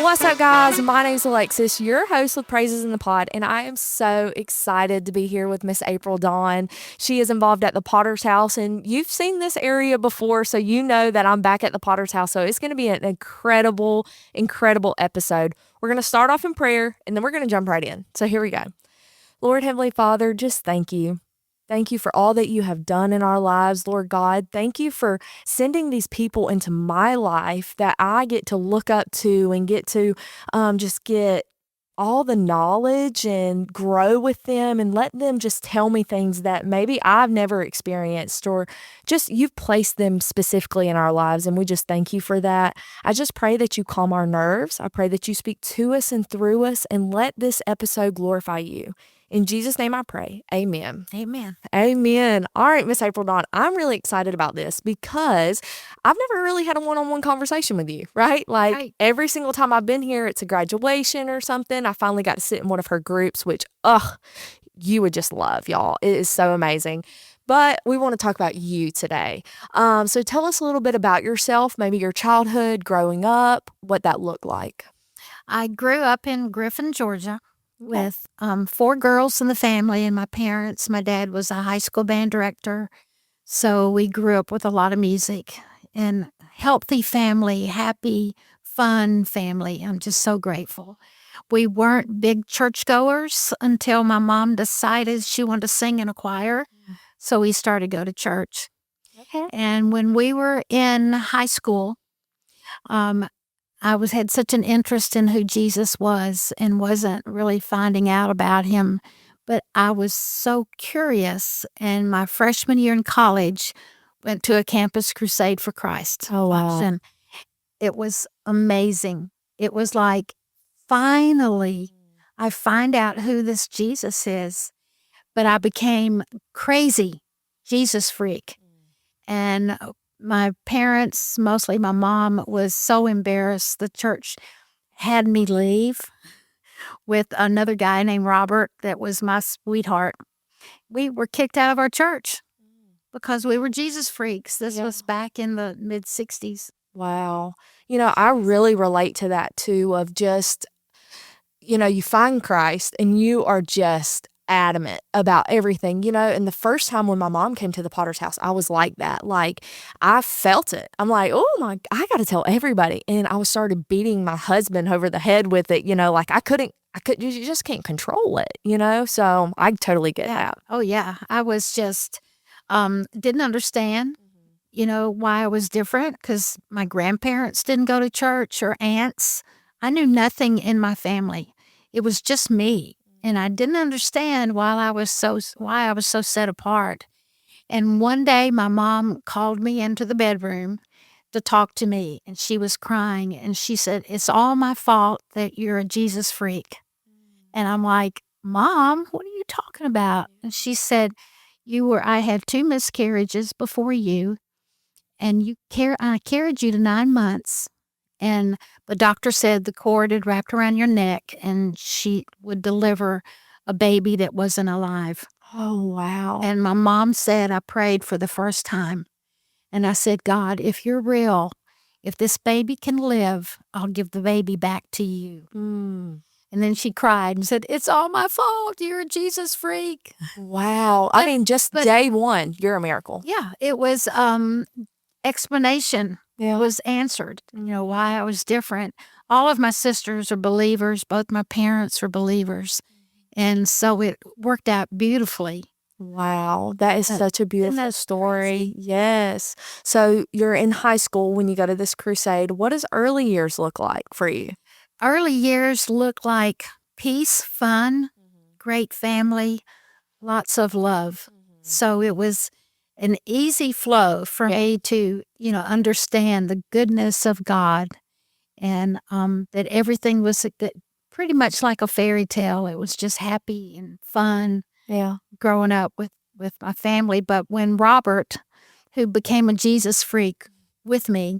What's up, guys? My name's Alexis, your host with Praises in the Pod, and I am so excited to be here with Miss April Dawn. She is involved at the Potter's House, and you've seen this area before, so you know that I'm back at the Potter's House. So it's going to be an incredible, incredible episode. We're going to start off in prayer, and then we're going to jump right in. So here we go. Lord Heavenly Father, just thank you. Thank you for all that you have done in our lives, Lord God. Thank you for sending these people into my life that I get to look up to and get to just get all the knowledge and grow with them and let them just tell me things that maybe I've never experienced, or just you've placed them specifically in our lives. And we just thank you for that. I just pray that you calm our nerves. I pray that you speak to us and through us and let this episode glorify you. In Jesus' name I pray. Amen. Amen. Amen. All right, Miss April Dawn, I'm really excited about this because I've never really had a one-on-one conversation with you, right? Like every single time I've been here, it's a graduation or something. I finally got to sit in one of her groups, which, you would just love, y'all. It is so amazing. But we want to talk about you today. So tell us a little bit about yourself, maybe your childhood, growing up, what that looked like. I grew up in Griffin, Georgia, with 4 girls in the family and my parents. My dad was a high school band director, so we grew up with a lot of music and healthy family, happy, fun family. I'm just so grateful. We weren't big churchgoers until my mom decided she wanted to sing in a choir, so we started to go to church. Okay. And when we were in high school, I had such an interest in who Jesus was and wasn't really finding out about him. But I was so curious. And my freshman year in college, went to a campus crusade for Christ. Oh, wow. And it was amazing. It was like, finally, I find out who this Jesus is. But I became crazy Jesus freak. And my parents, mostly my mom, was so embarrassed. The church had me leave with another guy named Robert that was my sweetheart. We were kicked out of our church because we were Jesus freaks. This was back in the mid-'60s. Wow. I really relate to that too, of just, you find Christ and you are just adamant about everything, and the first time when my mom came to the Potter's House, I was like that. Like, I felt it. I'm like, I got to tell everybody. And I started beating my husband over the head with it, like you just can't control it, so I totally get that. Oh yeah. I was just, didn't understand, why I was different, because my grandparents didn't go to church or aunts. I knew nothing in my family. It was just me. And I didn't understand why I was so set apart. And one day my mom called me into the bedroom to talk to me, and she was crying, and she said, "It's all my fault that you're a Jesus freak." And I'm like, "Mom, what are you talking about?" And she said, I had 2 miscarriages before you, and I carried you to 9 months. And the doctor said the cord had wrapped around your neck and she would deliver a baby that wasn't alive. Oh, wow. And my mom said, I prayed for the first time. And I said, "God, if you're real, if this baby can live, I'll give the baby back to you." And then she cried and said, "It's all my fault. You're a Jesus freak." Wow. I mean, just day one, you're a miracle. Yeah, it was explanation. It was answered, why I was different. All of my sisters are believers. Both my parents are believers. And so it worked out beautifully. Wow. That is such a beautiful story. Yes. So you're in high school when you go to this crusade. What does early years look like for you? Early years look like peace, fun, great family, lots of love. So it was an easy flow for me to, understand the goodness of God, and that everything was pretty much like a fairy tale. It was just happy and fun. Yeah. Growing up with my family. But when Robert, who became a Jesus freak with me,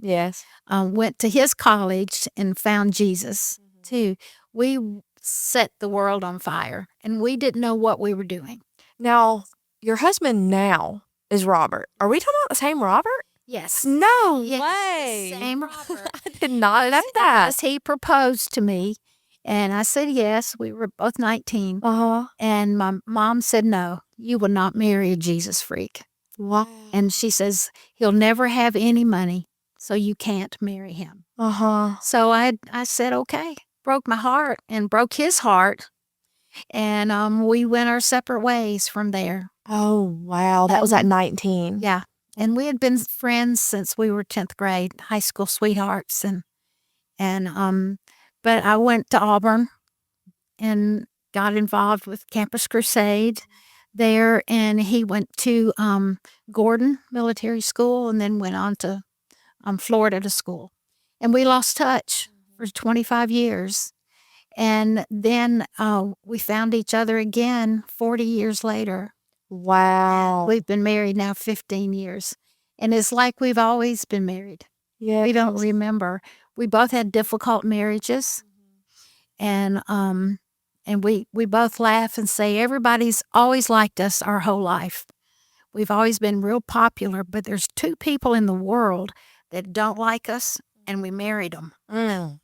went to his college and found Jesus too, we set the world on fire, and we didn't know what we were doing. Now, your husband now is Robert. Are we talking about the same Robert? Yes. No Yes, way. the same Robert. I did not know that. As he proposed to me, and I said yes. We were both 19. Uh-huh. And my mom said, "No, you will not marry a Jesus freak." Wow. And she says, "He'll never have any money, so you can't marry him." Uh-huh. So I said, "Okay." Broke my heart and broke his heart. And we went our separate ways from there. Oh, wow. That was at 19. Yeah. And we had been friends since we were 10th grade, high school sweethearts. But I went to Auburn and got involved with Campus Crusade there. And he went to Gordon Military School and then went on to Florida to school. And we lost touch for 25 years. And then we found each other again 40 years later. Wow. We've been married now 15 years. And it's like we've always been married. Yeah. We don't remember. We both had difficult marriages. And we both laugh and say everybody's always liked us our whole life. We've always been real popular, but there's two people in the world that don't like us, and we married them. Mm.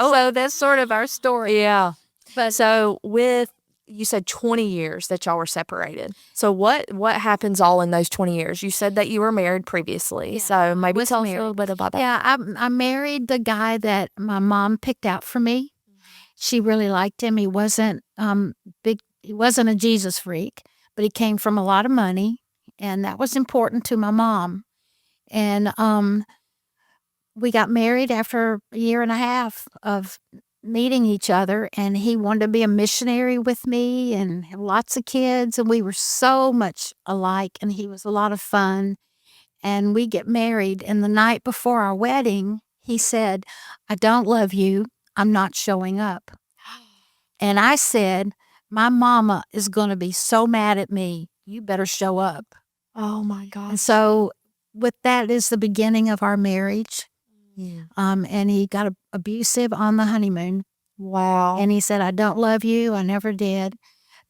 So that's sort of our story. Yeah. But So you said 20 years that y'all were separated. So what happens all in those 20 years? You said that you were married previously. Yeah, so maybe was tell us a married. little bit about that. yeah, I married the guy that my mom picked out for me. She really liked him. He wasn't big. He wasn't a Jesus freak, but he came from a lot of money, and that was important to my mom. And we got married after a year and a half of meeting each other, and he wanted to be a missionary with me and have lots of kids, and we were so much alike, and he was a lot of fun. And we get married, and the night before our wedding, he said, "I don't love you. I'm not showing up." And I said, "My mama is going to be so mad at me. You better show up." Oh my And gosh. so with that is the beginning of our marriage. Yeah. And he got abusive on the honeymoon. Wow. And he said, "I don't love you. I never did.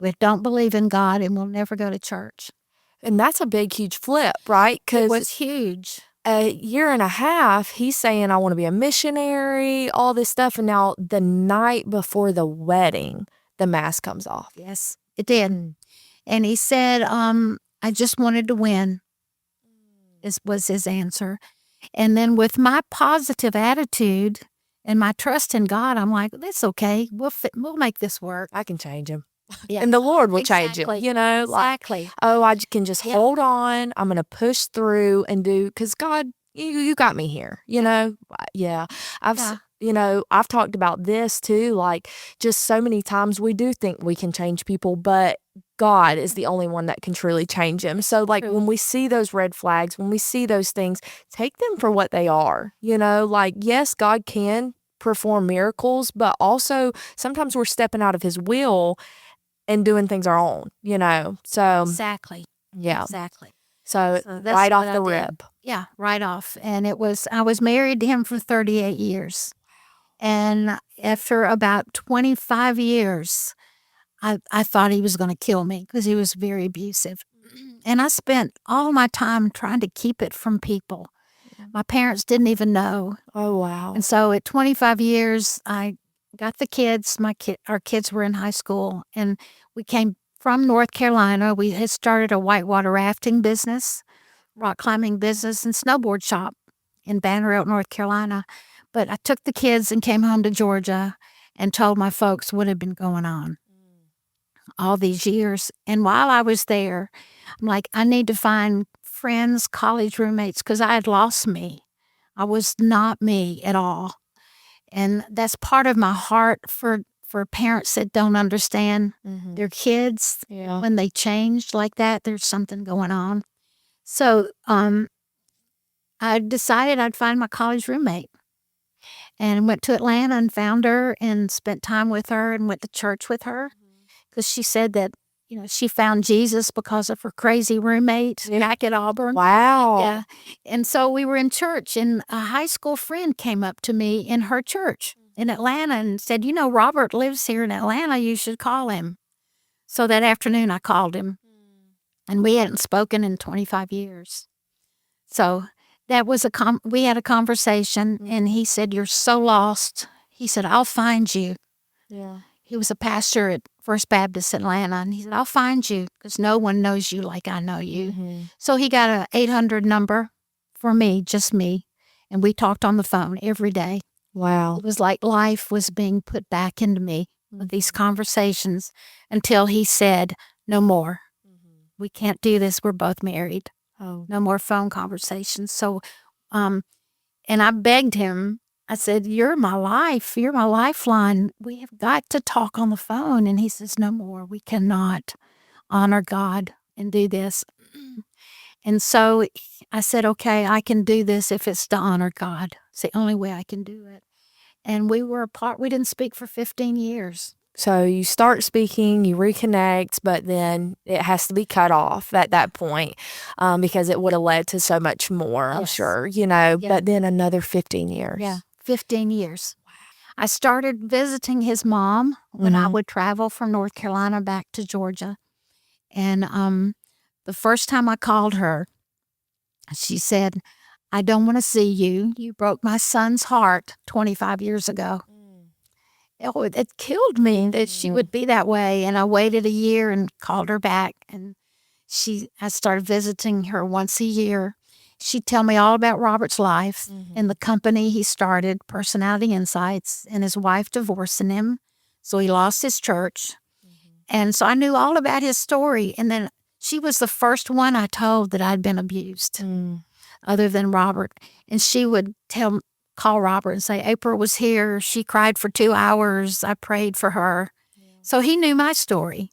We don't believe in God and we'll never go to church." And that's a big, huge flip, right? It Because was huge. a year and a half, he's saying, I want to be a missionary, all this stuff. And now the night before the wedding, the mask comes off. Yes, it did. And he said, "I just wanted to win," was his answer. And then with my positive attitude and my trust in God, I'm like, "That's okay. We'll make this work." I can change him. Yeah. And the Lord will change him, Exactly. you know? Like, Exactly. oh, I can just Yeah. hold on. I'm going to push through and do, because God, you got me here, you know? Yeah. I've talked about this too, like just so many times we do think we can change people, but God is the only one that can truly change them. So like True. when we see those red flags, when we see those things, take them for what they are, you know? Like, yes, God can perform miracles, but also sometimes we're stepping out of his will and doing things our own, you know? So, Exactly. yeah. Exactly. So that's right off what I the did. rip. Yeah, right off. And I was married to him for 38 years. And after about 25 years, I thought he was going to kill me because he was very abusive. And I spent all my time trying to keep it from people. My parents didn't even know. Oh, wow. And so at 25 years, I got the kids. Our kids were in high school, and we came from North Carolina. We had started a whitewater rafting business, rock climbing business, and snowboard shop in Banner Elk, North Carolina. But I took the kids and came home to Georgia and told my folks what had been going on all these years. And while I was there, I'm like, I need to find friends, college roommates, because I had lost me. I was not me at all. And that's part of my heart for parents that don't understand their kids. Yeah. When they change like that, there's something going on. So I decided I'd find my college roommate and went to Atlanta and found her and spent time with her and went to church with her because she said that, she found Jesus because of her crazy roommate back at Auburn. Wow. Yeah. And so we were in church, and a high school friend came up to me in her church in Atlanta and said, "Robert lives here in Atlanta. You should call him." So that afternoon I called him. and we hadn't spoken in 25 years. So that was we had a conversation, and he said, "You're so lost." He said, "I'll find you." Yeah. He was a pastor at First Baptist Atlanta, and he said, "I'll find you because no one knows you like I know you." So he got a 800 number for me, just me, and we talked on the phone every day. Wow. It was like life was being put back into me with these conversations until he said, "No more. We can't do this. We're both married. Oh. No more phone conversations." So, and I begged him. I said, "You're my life. You're my lifeline. We have got to talk on the phone." And he says, "No more. We cannot honor God and do this." And so I said, "Okay, I can do this if it's to honor God. It's the only way I can do it." And we were apart. We didn't speak for 15 years. So you start speaking, you reconnect, but then it has to be cut off at that point, because it would have led to so much more, I'm sure, Yeah. but then another 15 years. Yeah, 15 years. I started visiting his mom when I would travel from North Carolina back to Georgia. And the first time I called her, she said, "I don't want to see you. You broke my son's heart 25 years ago." Oh, it killed me that she would be that way. And I waited a year and called her back. And I started visiting her once a year. She'd tell me all about Robert's life and the company he started, Personality Insights, and his wife divorcing him. So he lost his church. And so I knew all about his story. And then she was the first one I told that I'd been abused, other than Robert. And she would call Robert and say, "April was here. She cried for 2 hours. I prayed for her." So he knew my story.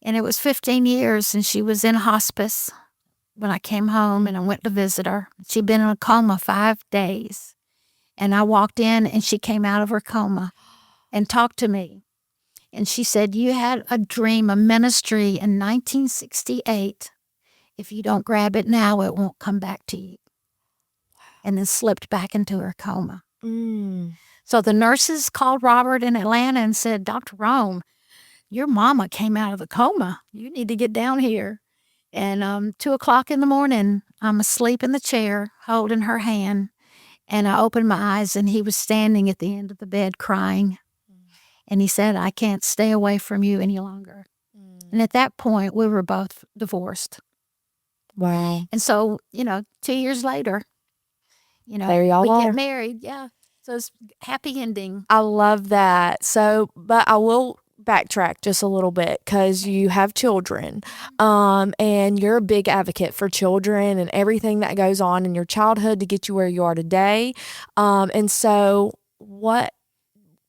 And it was 15 years, and she was in hospice when I came home, and I went to visit her. She'd been in a coma 5 days. And I walked in, and she came out of her coma and talked to me. And she said, "You had a dream, a ministry in 1968. If you don't grab it now, it won't come back to you." And then slipped back into her coma. So the nurses called Robert in Atlanta and said, "Dr. Rome, your mama came out of the coma. You need to get down here." And 2 o'clock in the morning, I'm asleep in the chair, holding her hand. And I opened my eyes, and he was standing at the end of the bed crying. And he said, "I can't stay away from you any longer." And at that point, we were both divorced. Wow. And so, 2 years later, There y'all we are. get married. Yeah. So it's happy ending. I love that. So, but I will backtrack just a little bit because you have children, and you're a big advocate for children and everything that goes on in your childhood to get you where you are today. And so, what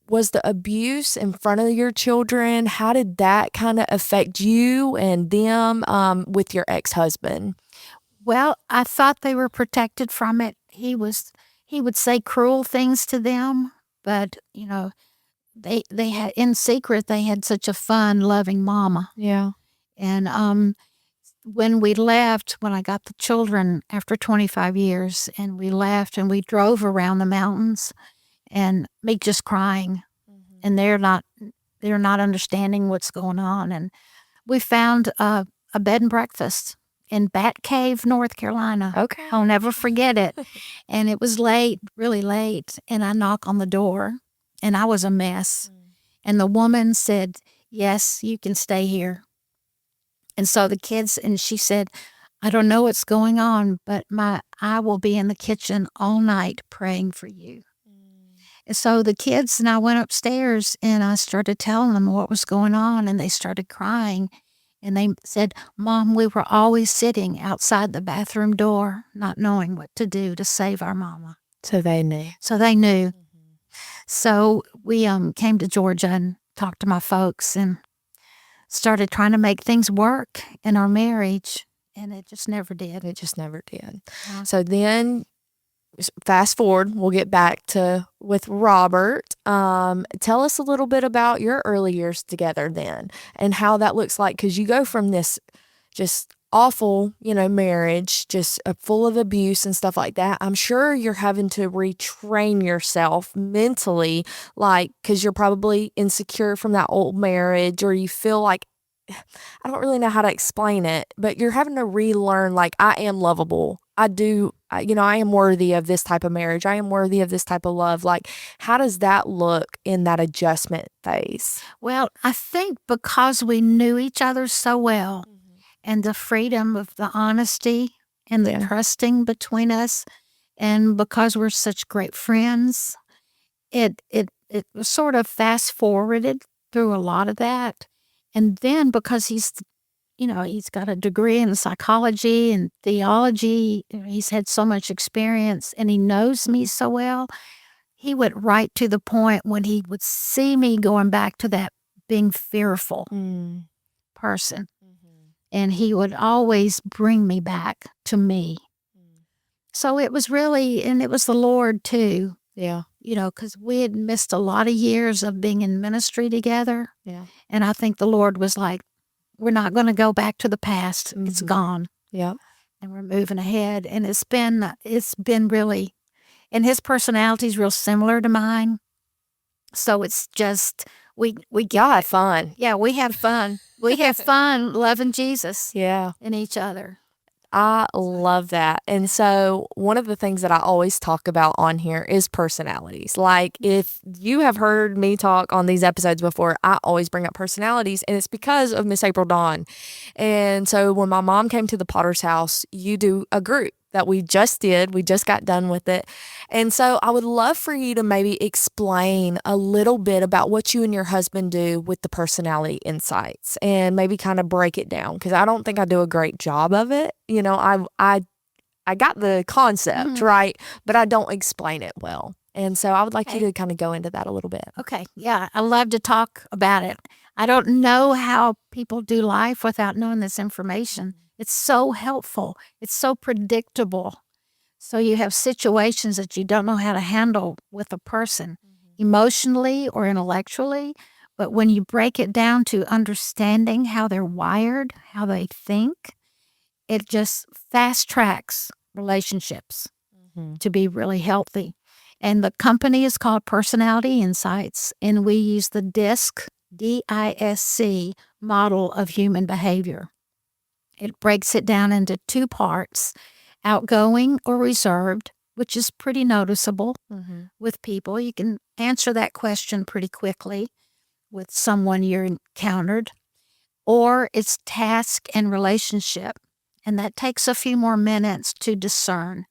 was the abuse in front of your children? How did that kind of affect you and them with your ex-husband? Well, I thought they were protected from it. He would say cruel things to them, but they had in secret they had such a fun, loving mama. Yeah. And when we left, when I got the children after 25 years, and we left and we drove around the mountains, and me just crying, and they're not understanding what's going on, and we found a bed and breakfast in Bat Cave, North Carolina. Okay. I'll never forget it. And it was late, really late, and I knock on the door, and I was a mess. And the woman said, "Yes, you can stay here." And so the kids, and she said, "I don't know what's going on, but I will be in the kitchen all night praying for you." And so the kids and I went upstairs, and I started telling them what was going on, and they started crying. And they said, "Mom, we were always sitting outside the bathroom door, not knowing what to do to save our mama." So they knew. So they knew. So we came to Georgia and talked to my folks and started trying to make things work in our marriage, and it just never did. It just never did. Yeah. So then, fast forward, we'll get back to with Robert. Tell us a little bit about your early years together then and how that looks like, because you go from this just awful, marriage, just full of abuse and stuff like that. I'm sure you're having to retrain yourself mentally, like, because you're probably insecure from that old marriage, or you feel like I don't really know how to explain it, but you're having to relearn, like, I am lovable. I am worthy of this type of marriage. I am worthy of this type of love. Like, how does that look in that adjustment phase? Well, I think because we knew each other so well and the freedom of the honesty and the Yeah. trusting between us, and because we're such great friends, it was sort of fast forwarded through a lot of that. And then because he's got a degree in psychology and theology, he's had so much experience and he knows me so well, he went right to the point when he would see me going back to that being fearful Mm. person. And he would always bring me back to me. So it was really, and it was the Lord too, Yeah. because we had missed a lot of years of being in ministry together. Yeah. And I think the Lord was like, we're not going to go back to the past. It's gone. Yeah. And we're moving ahead. And it's been really, and his personality is real similar to mine. So it's just, Y'all had fun. yeah, we have fun. We have fun loving Jesus Yeah. and each other. I love that. And so, one of the things that I always talk about on here is personalities. Like, if you have heard me talk on these episodes before, I always bring up personalities, and it's because of Miss April Dawn. And so, when my mom came to the Potter's house, you do a group that we just did. We just got done with it. And so, I would love for you to maybe explain a little bit about what you and your husband do with the personality insights and maybe kind of break it down, because I don't think I do a great job of it. I got the concept, right? But I don't explain it well. And so I would like you to kind of go into that a little bit. Okay. Yeah. I love to talk about it. I don't know how people do life without knowing this information. It's so helpful. It's so predictable. So you have situations that you don't know how to handle with a person, emotionally or intellectually. But when you break it down to understanding how they're wired, how they think, it just fast tracks relationships to be really healthy. And the company is called Personality Insights, and we use the DISC model of human behavior. It breaks it down into two parts: outgoing or reserved, which is pretty noticeable with people. You can answer that question pretty quickly with someone you're encountered. Or it's task and relationship, and that takes a few more minutes to discern.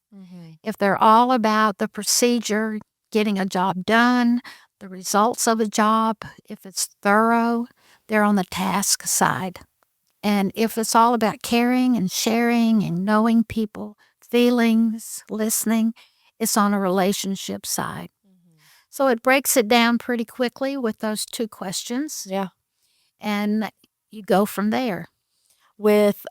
If they're all about the procedure, getting a job done, the results of a job, if it's thorough, they're on the task side. And if it's all about caring and sharing and knowing people, feelings, listening, it's on a relationship side. So it breaks it down pretty quickly with those two questions. Yeah. And you go from there. With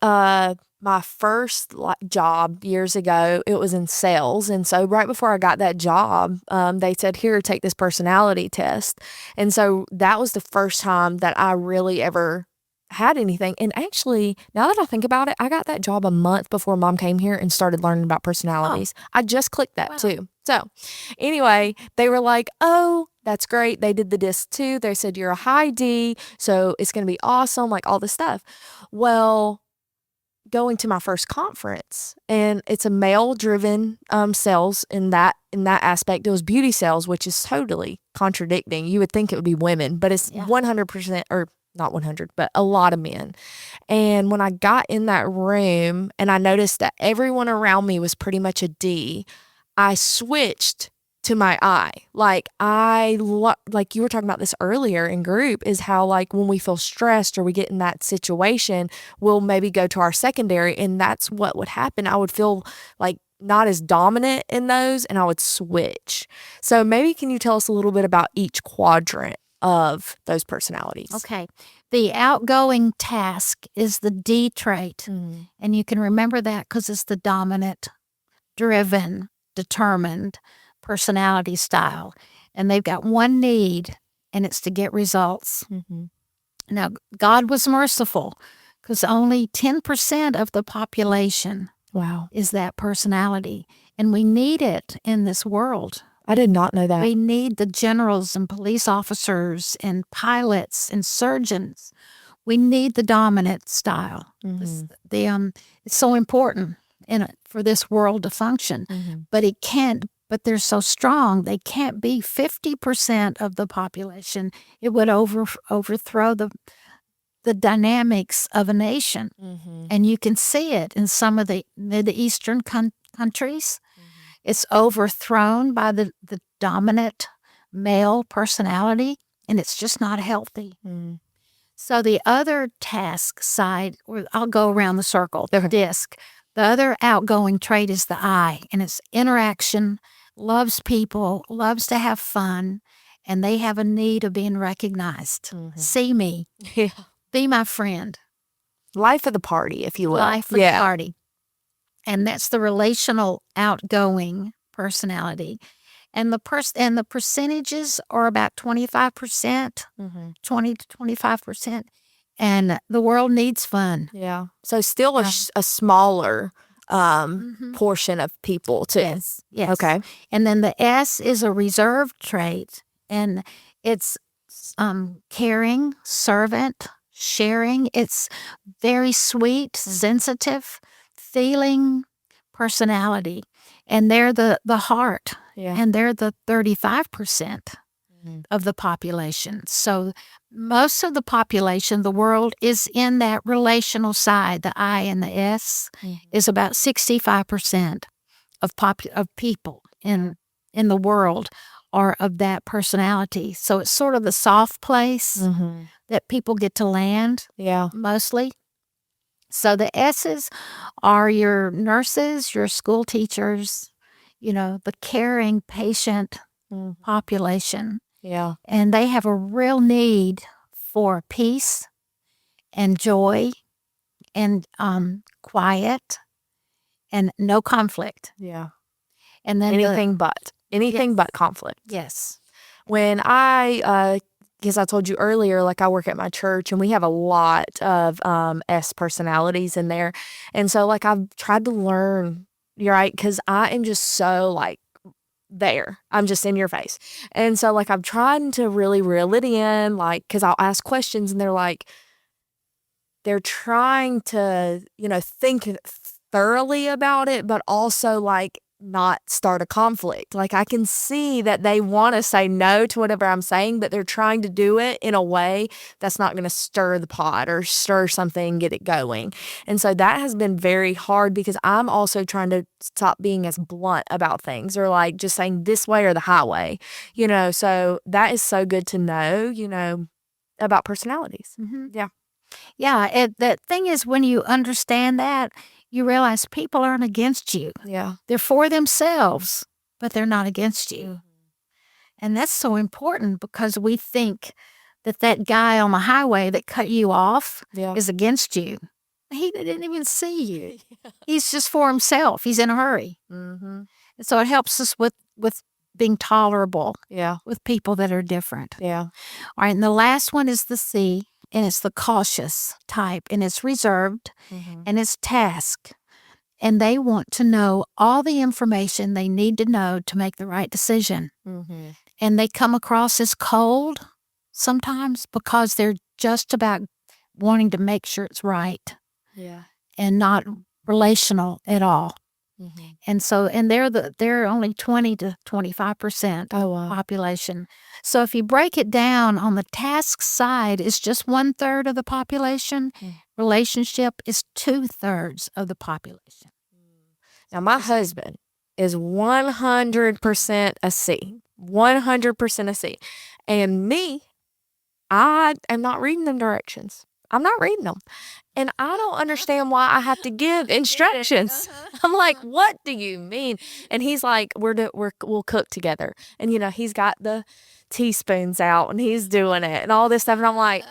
my first job years ago, it was in sales. And so right before I got that job, they said, here, take this personality test. And so that was the first time that I really ever had anything. And actually, now that I think about it, I got that job a month before Mom came here and started learning about personalities. I just clicked that too. So anyway, they were like, oh, that's great. They did the disc too. They said, you're a high D, so it's going to be awesome, like all this stuff. Well, going to my first conference, and it's a male driven sales in that aspect. It was beauty sales, which is totally contradicting. You would think it would be women, but it's 100%, or not 100, but a lot of men. And when I got in that room and I noticed that everyone around me was pretty much a D, I switched to my I. Like like you were talking about this earlier in group, is how like when we feel stressed or we get in that situation, we'll maybe go to our secondary, and that's what would happen. I would feel like not as dominant in those, and I would switch. So maybe can you tell us a little bit about each quadrant of those personalities? Okay. The outgoing task is the D trait. And you can remember that because it's the dominant, driven, determined personality style. And they've got one need, and it's to get results. Now, God was merciful because only 10% of the population is that personality. And we need it in this world. I did not know that. We need the generals and police officers and pilots and surgeons. We need the dominant style. It's so important for this world to function, but it can't. But they're so strong, they can't be 50% of the population. It would overthrow the dynamics of a nation. And you can see it in some of the Mideastern countries. It's overthrown by the dominant male personality, and it's just not healthy. So the other task side, I'll go around the circle, the disc. The other outgoing trait is the I, and it's interaction, loves people, loves to have fun, and they have a need of being recognized. See me. Yeah. Be my friend. Life of the party, if you will. Life of the party. And that's the relational outgoing personality. And the percentages are about 25%, 20 to 25%. And the world needs fun. Yeah. So still a smaller portion of people too. Yes. Okay. And then the S is a reserved trait, and it's caring, servant, sharing. It's very sweet, sensitive, feeling personality. And they're the heart. Yeah. And they're the 35% of the population. So most of the population, the world, is in that relational side. The I and the S is about 65% of people in the world are of that personality. So it's sort of the soft place that people get to land. Yeah. Mostly. So the S's are your nurses, your school teachers, the caring, patient population. Yeah. And they have a real need for peace and joy and quiet and no conflict. Yeah. And then anything but conflict. Yes. When because I told you earlier, like I work at my church and we have a lot of S personalities in there. And so like I've tried to learn, you're right, because I am just so like there. I'm just in your face. And so like I'm trying to really reel it in, like, because I'll ask questions and they're trying to, think thoroughly about it, but also like not start a conflict. Like I can see that they want to say no to whatever I'm saying, but they're trying to do it in a way that's not going to stir the pot or stir something, get it going. And so that has been very hard because I'm also trying to stop being as blunt about things or like just saying this way or the highway, so that is so good to know, about personalities. Yeah. Yeah. The thing is, when you understand that, you realize people aren't against you. Yeah. They're for themselves, but they're not against you. And that's so important because we think that guy on the highway that cut you off is against you. He didn't even see you. He's just for himself. He's in a hurry. And so it helps us with being tolerable with people that are different. Yeah. All right. And the last one is the C. And it's the cautious type, and it's reserved, and it's task. And they want to know all the information they need to know to make the right decision. And they come across as cold sometimes because they're just about wanting to make sure it's right. Yeah. And not relational at all. And so, and they're only 20 to 25% population. So if you break it down on the task side, it's just 1/3 of the population. Relationship is 2/3 of the population. Now my husband is 100% a C, 100% a C, and me, I am not reading them directions. I'm not reading them. And I don't understand why I have to give instructions. I'm like, what do you mean? And he's like, we'll cook together. And, he's got the teaspoons out and he's doing it and all this stuff. And I'm like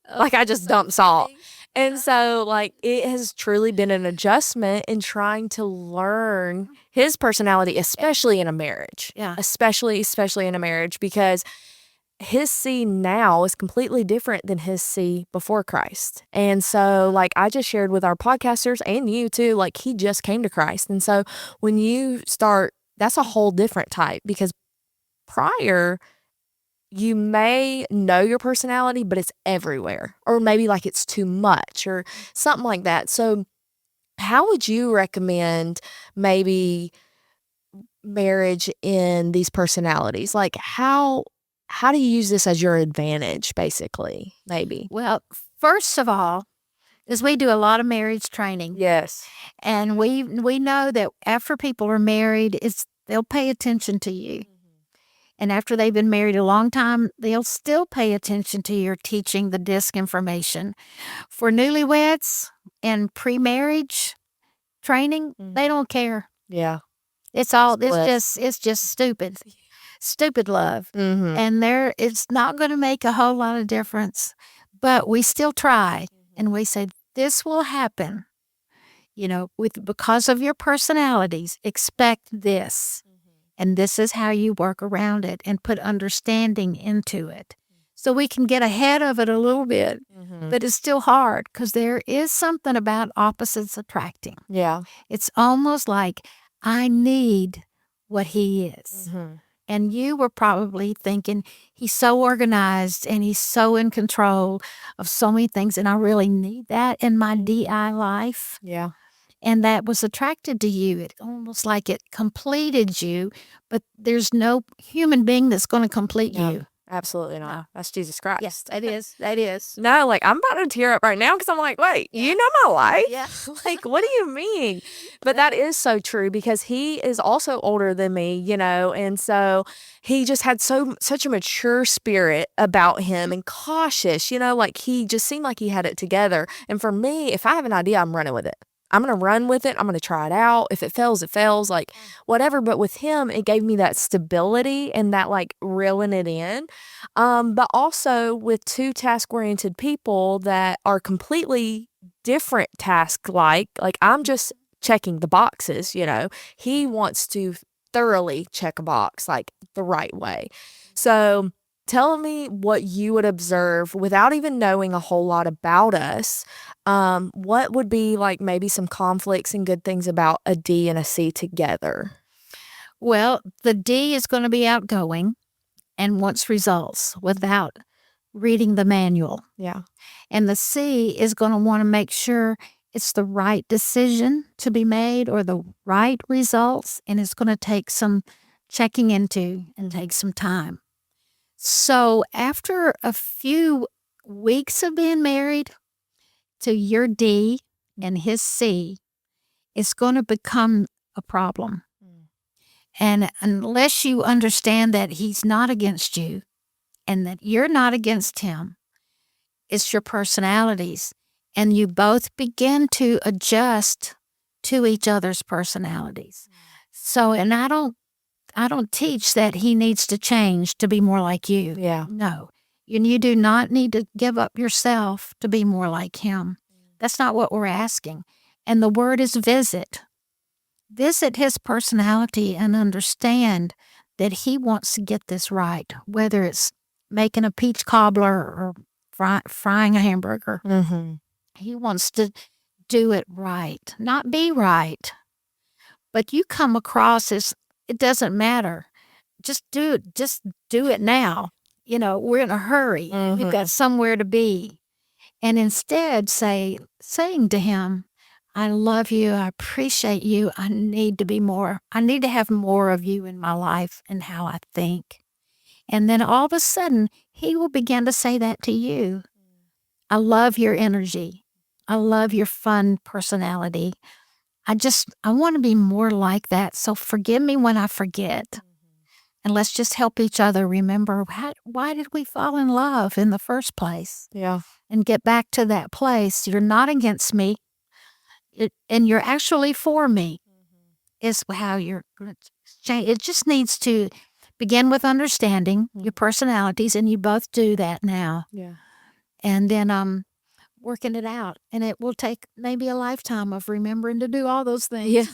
I just dumped salt. And so, like, it has truly been an adjustment in trying to learn his personality, especially in a marriage. Yeah. Especially in a marriage, because his C now is completely different than his C before Christ. And so, like, I just shared with our podcasters and you too, like, he just came to Christ. And so when you start, that's a whole different type, because prior, you may know your personality, but it's everywhere, or maybe like it's too much or something like that. So how would you recommend maybe marriage in these personalities? Like how do you use this as your advantage, basically, maybe? Well, first of all, is we do a lot of marriage training. Yes. And we know that after people are married, they'll pay attention to you. And after they've been married a long time, they'll still pay attention to your teaching the disc information. For newlyweds and pre-marriage training, they don't care. Yeah. It's just stupid love. Mm-hmm. And it's not going to make a whole lot of difference. But we still try, and we say this will happen. Because of your personalities, expect this. And this is how you work around it and put understanding into it. So we can get ahead of it a little bit, but it's still hard because there is something about opposites attracting. Yeah. It's almost like I need what he is. And you were probably thinking, he's so organized and he's so in control of so many things, and I really need that in my DI life. Yeah. And that was attracted to you. It almost like it completed you, but there's no human being that's going to complete you. Absolutely not. No. That's Jesus Christ. Yes, that is. That is. No, like I'm about to tear up right now because I'm like, wait, you know my life? Yeah. Like, what do you mean? But that is so true because he is also older than me, and so he just had such a mature spirit about him and cautious, like he just seemed like he had it together. And for me, if I have an idea, I'm running with it. I'm going to run with it. I'm going to try it out. If it fails, it fails, like whatever. But with him, it gave me that stability and that like reeling it in. But also with two task-oriented people that are completely different task-like I'm just checking the boxes, he wants to thoroughly check a box like the right way. So tell me what you would observe without even knowing a whole lot about us. What would be like maybe some conflicts and good things about a D and a C together? Well, the D is going to be outgoing and wants results without reading the manual. Yeah. And the C is going to want to make sure it's the right decision to be made or the right results, and it's going to take some checking into and take some time. So after a few weeks of being married to your D and his C, it's going to become a problem. And unless you understand that he's not against you and that you're not against him, it's your personalities. And you both begin to adjust to each other's personalities. So, and I don't teach that he needs to change to be more like you. Yeah. No. And you do not need to give up yourself to be more like him. That's not what we're asking. And the word is visit. Visit his personality and understand that he wants to get this right, whether it's making a peach cobbler or frying a hamburger. He wants to do it right, not be right. But you come across as, it doesn't matter. Just do it. Just do it now. We're in a hurry. We've got somewhere to be. And instead saying to him, I love you. I appreciate you. I need to have more of you in my life and how I think. And then all of a sudden, he will begin to say that to you. I love your energy. I love your fun personality. I want to be more like that. So forgive me when I forget. And let's just help each other remember why did we fall in love in the first place? Yeah. And get back to that place. You're not against me. And you're actually for me. Is how you're going to change. It just needs to begin with understanding your personalities, and you both do that now. Yeah. And then working it out. And it will take maybe a lifetime of remembering to do all those things. Yeah.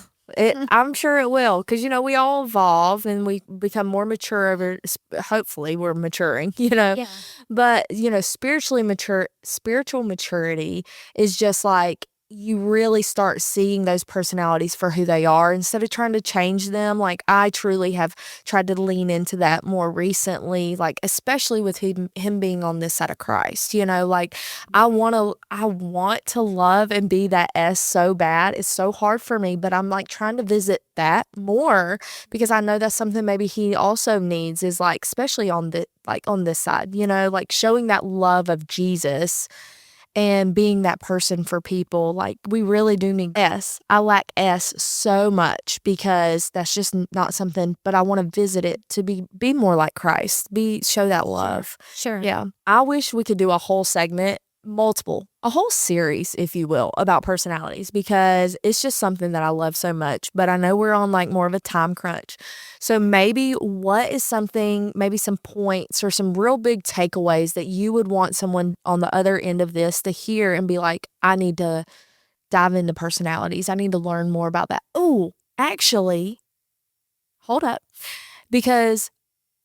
I'm sure it will, because we all evolve and we become more mature hopefully we're maturing, but spiritual maturity is just like you really start seeing those personalities for who they are instead of trying to change them. Like, I truly have tried to lean into that more recently, like, especially with him being on this side of Christ, like, I want to love and be that S so bad. It's so hard for me, but I'm, like, trying to visit that more because I know that's something maybe he also needs is, like, especially on on this side, like, showing that love of Jesus and being that person for people. Like, we really do need S. I lack S so much because that's just not something, but I want to visit it to be more like Christ, show that love. Sure. Yeah. I wish we could do a whole segment, a whole series, if you will, about personalities because it's just something that I love so much. But I know we're on like more of a time crunch. So maybe what is something, maybe some points or some real big takeaways that you would want someone on the other end of this to hear and be like, I need to dive into personalities. I need to learn more about that. Oh, actually, hold up. Because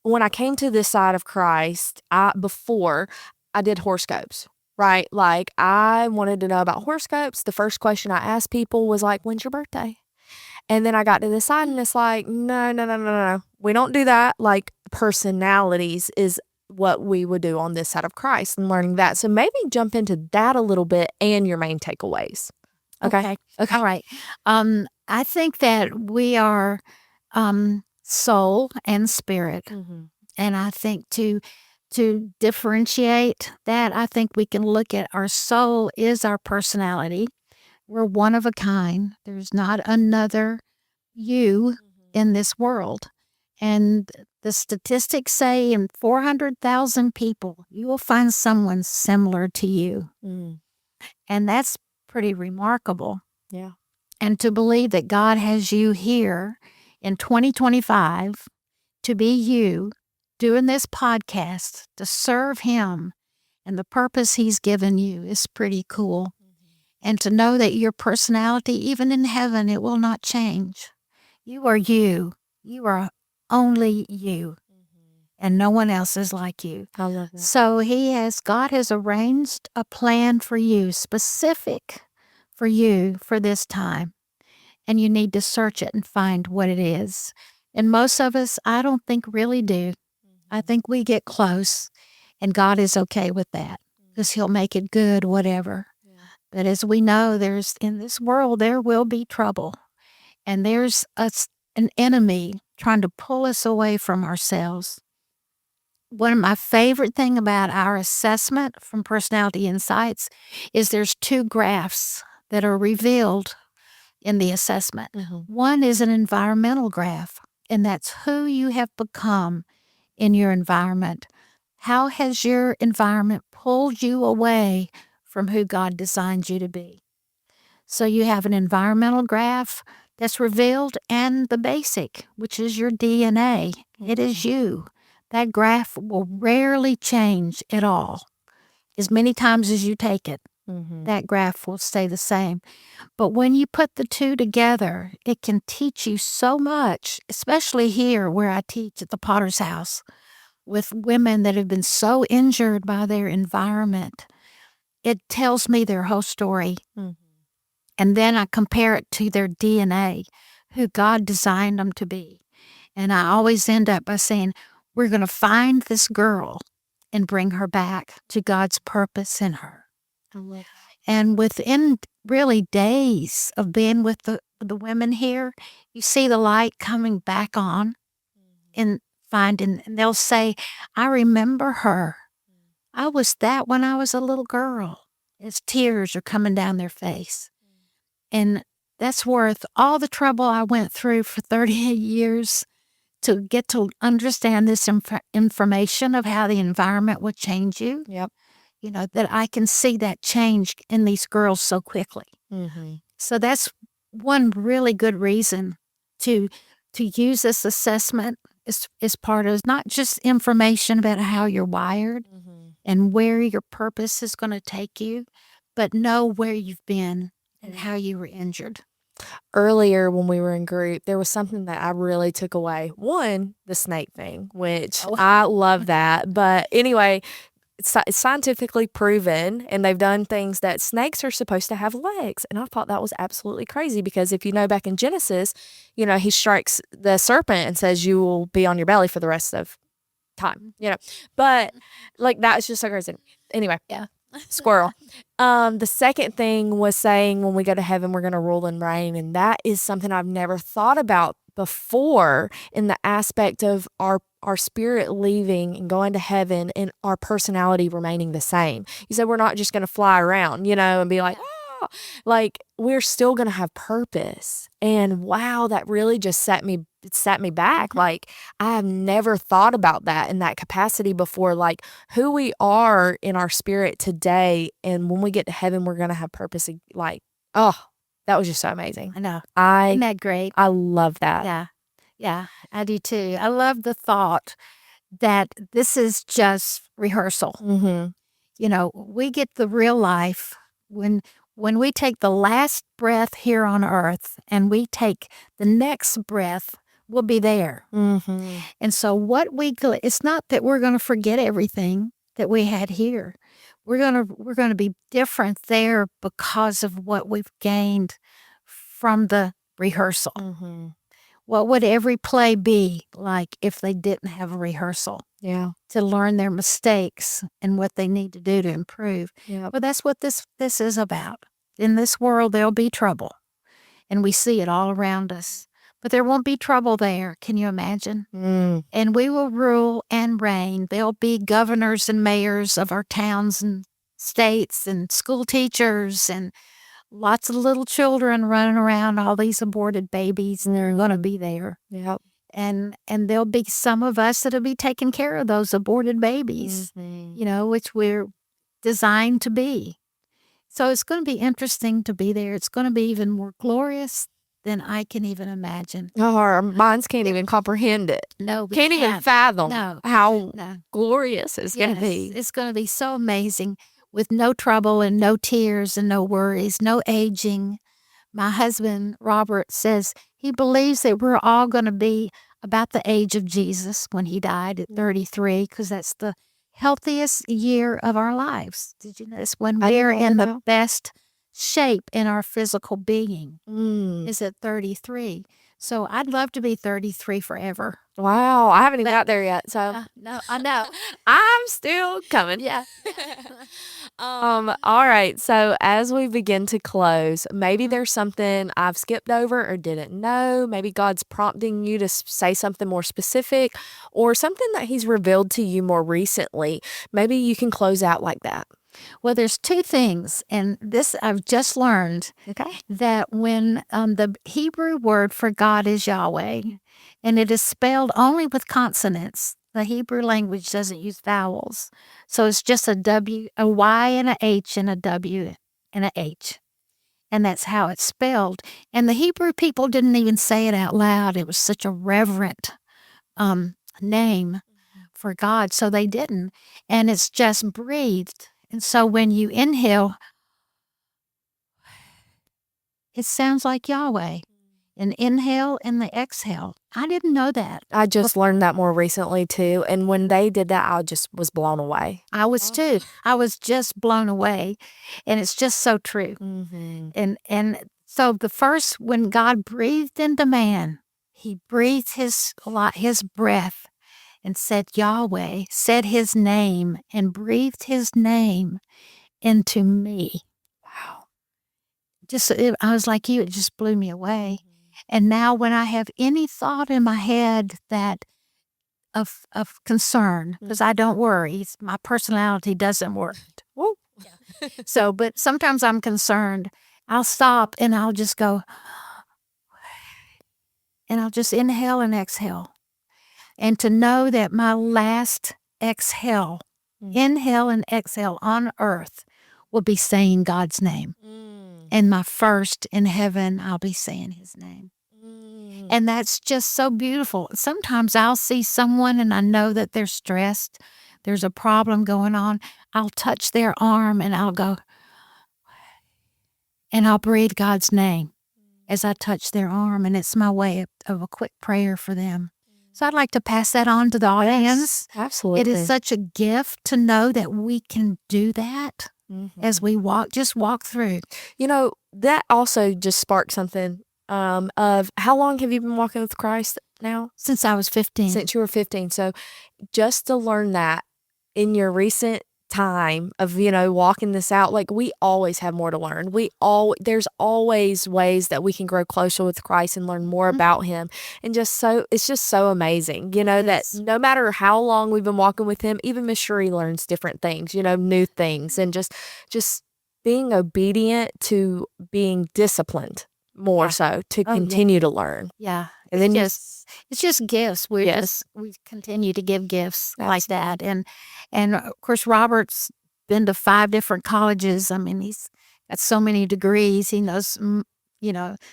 when I came to this side of Christ, before I did horoscopes, right? Like, I wanted to know about horoscopes. The first question I asked people was like, when's your birthday? And then I got to the side and it's like, no, no, no, no, no. We don't do that. Like, personalities is what we would do on this side of Christ and learning that. So maybe jump into that a little bit and your main takeaways. Okay. Okay. All right. I think that we are soul and spirit. Mm-hmm. And I think to differentiate that, I think we can look at our soul is our personality. We're one of a kind. There's not another you in this world. And the statistics say in 400,000 people, you will find someone similar to you. Mm. And that's pretty remarkable. Yeah. And to believe that God has you here in 2025 to be you doing this podcast to serve Him and the purpose He's given you is pretty cool. And to know that your personality, even in heaven, it will not change. You are you. You are only you. And no one else is like you. I love that. So God has arranged a plan for you, specific for you for this time. And you need to search it and find what it is. And most of us, I don't think really do. I think we get close and God is okay with that because He'll make it good, whatever. Yeah. But as we know, in this world, there will be trouble. And there's an enemy trying to pull us away from ourselves. One of my favorite things about our assessment from Personality Insights is there's 2 graphs that are revealed in the assessment. Mm-hmm. One is an environmental graph, and that's who you have become in your environment. How has your environment pulled you away from who God designed you to be? So you have an environmental graph that's revealed and the basic, which is your DNA. Mm-hmm. It is you. That graph will rarely change at all. As many times as you take it, that graph will stay the same. But when you put the 2 together, it can teach you so much, especially here where I teach at the Potter's House with women that have been so injured by their environment. It tells me their whole story. Mm-hmm. And then I compare it to their DNA, who God designed them to be. And I always end up by saying, we're going to find this girl and bring her back to God's purpose in her. I love that. And within really days of being with the women here, you see the light coming back on and and they'll say, I remember her. I was that when I was a little girl. As tears are coming down their face. And that's worth all the trouble I went through for 38 years to get to understand this information of how the environment would change you. Yep. That I can see that change in these girls so quickly. Mm-hmm. So that's one really good reason to use this assessment as part of not just information about how you're wired and where your purpose is going to take you, but know where you've been and how you were injured. Earlier when we were in group, there was something that I really took away. One, the snake thing, which I love that. But anyway, it's scientifically proven, and they've done things that snakes are supposed to have legs. And I thought that was absolutely crazy because if you know back in Genesis, he strikes the serpent and says, you will be on your belly for the rest of time. But like that is just so crazy. Anyway, Yeah. squirrel. The second thing was saying when we go to heaven, we're going to rule and reign. And that is something I've never thought about before in the aspect of our spirit leaving and going to heaven and our personality remaining the same. You said we're not just going to fly around, and be like, oh, like we're still going to have purpose. And wow, that really just set me back. Like I have never thought about that in that capacity before, like who we are in our spirit today. And when we get to heaven, we're going to have purpose. Like, oh, that was just so amazing. I know. Isn't that great? I love that. Yeah. Yeah, I do too. I love the thought that this is just rehearsal. We get the real life when we take the last breath here on earth and we take the next breath, we'll be there. And so it's not that we're going to forget everything that we had here. We're going to be different there because of what we've gained from the rehearsal. What would every play be like if they didn't have a rehearsal? Yeah. To learn their mistakes and what they need to do to improve. Yeah. Well, that's what this is about. In this world, there'll be trouble, and we see it all around us. But there won't be trouble there. Can you imagine? And we will rule and reign. There'll be governors and mayors of our towns and states and school teachers and lots of little children running around, all these aborted babies, and they're going to be there. Yep. And there'll be some of us that'll be taking care of those aborted babies, which we're designed to be. So it's going to be interesting to be there. It's going to be even more glorious than I can even imagine. Oh, our minds can't even comprehend it. No, we can't even fathom how glorious it's going to be. It's going to be so amazing with no trouble and no tears and no worries, no aging. My husband, Robert, says he believes that we're all going to be about the age of Jesus when he died at 33, because that's the healthiest year of our lives. Did you notice? When we're in the best shape in our physical being is at 33. So I'd love to be 33 forever. Wow, I haven't even got there yet. So no, I know. I'm still coming. Yeah. All right. So as we begin to close, maybe there's something I've skipped over or didn't know. Maybe God's prompting you to say something more specific or something that He's revealed to you more recently. Maybe you can close out like that. Well, there's two things, and this I've just learned, that when the Hebrew word for God is Yahweh, and it is spelled only with consonants. The Hebrew language doesn't use vowels. So it's just a W, a Y, and a H, and a W, and a H. And that's how it's spelled. And the Hebrew people didn't even say it out loud. It was such a reverent name for God, so they didn't. And it's just breathed. And so when you inhale, it sounds like Yahweh. An inhale and the exhale. I didn't know that. I just learned that more recently too. And when they did that, I just was blown away. I was too. I was just blown away. And it's just so true. And so the first, when God breathed into man, He breathed his breath and said Yahweh, said His name, and breathed His name into me. Wow. I was like you, it just blew me away. And now when I have any thought in my head that of concern, because I don't worry, my personality doesn't work. So, but sometimes I'm concerned. I'll stop and I'll just go, and I'll just inhale and exhale. And to know that my last exhale, inhale and exhale on earth will be saying God's name. And my first in heaven, I'll be saying His name. And that's just so beautiful. Sometimes I'll see someone and I know that they're stressed. There's a problem going on. I'll touch their arm and I'll go, and I'll breathe God's name as I touch their arm. And it's my way of a quick prayer for them. So I'd like to pass that on to the audience. Absolutely. It is such a gift to know that we can do that as we just walk through. That also just sparked something of how long have you been walking with Christ now? Since I was 15. Since you were 15. So just to learn that in your recent time of, walking this out, like we always have more to learn. There's always ways that we can grow closer with Christ and learn more about him. And it's just so amazing, that no matter how long we've been walking with him, even Miss Shuri learns different things, new things, and just being obedient to being disciplined more so to continue to learn. Yeah. And then it's just gifts. We continue to give gifts like that. And of course, Robert's been to 5 different colleges. I mean, he's got so many degrees. He knows,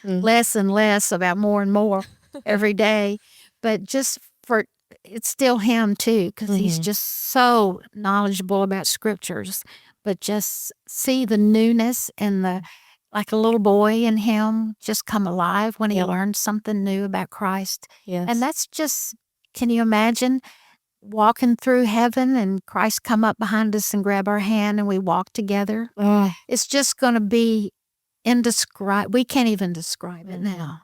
less and less about more and more every day. But it's still him too, because he's just so knowledgeable about scriptures. But just see the newness and like a little boy in him just come alive when he learned something new about Christ. Yes. And that's just, can you imagine walking through heaven and Christ come up behind us and grab our hand and we walk together? It's just going to be indescribable. We can't even describe it now.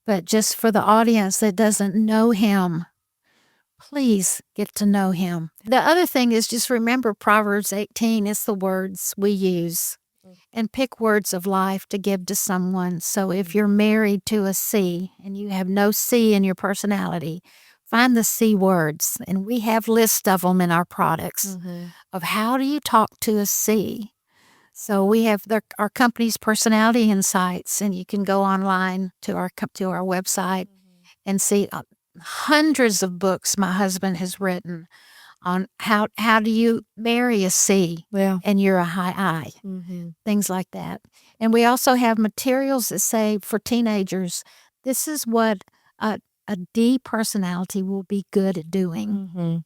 But just for the audience that doesn't know him, please get to know him. The other thing is just remember Proverbs 18 is the words we use. And pick words of life to give to someone. So if you're married to a C and you have no C in your personality, find the C words. And we have lists of them in our products of how do you talk to a C. So we have our company's personality insights, and you can go online to our website and see hundreds of books my husband has written on how do you marry a C and you're a high I, things like that. And we also have materials that say for teenagers, this is what a D personality will be good at doing.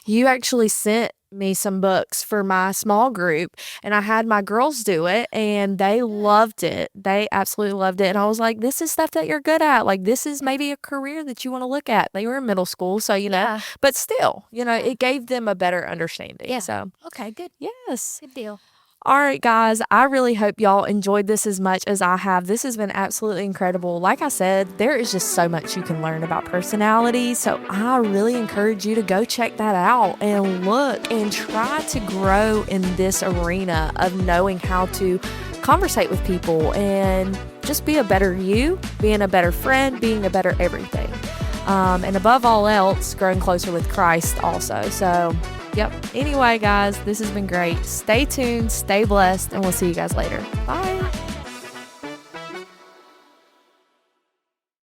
You actually sent me some books for my small group, and I had my girls do it, and they loved it. They absolutely loved it. And I was like, this is stuff that you're good at. Like, this is maybe a career that you want to look at. They were in middle school, so, but still, it gave them a better understanding. Yeah. So, okay, good. Yes. Good deal. All right, guys, I really hope y'all enjoyed this as much as I have. This has been absolutely incredible. Like I said, there is just so much you can learn about personality. So I really encourage you to go check that out and look and try to grow in this arena of knowing how to conversate with people and just be a better you, being a better friend, being a better everything. And above all else, growing closer with Christ also. So yep. Anyway, guys, this has been great. Stay tuned, stay blessed, and we'll see you guys later. Bye.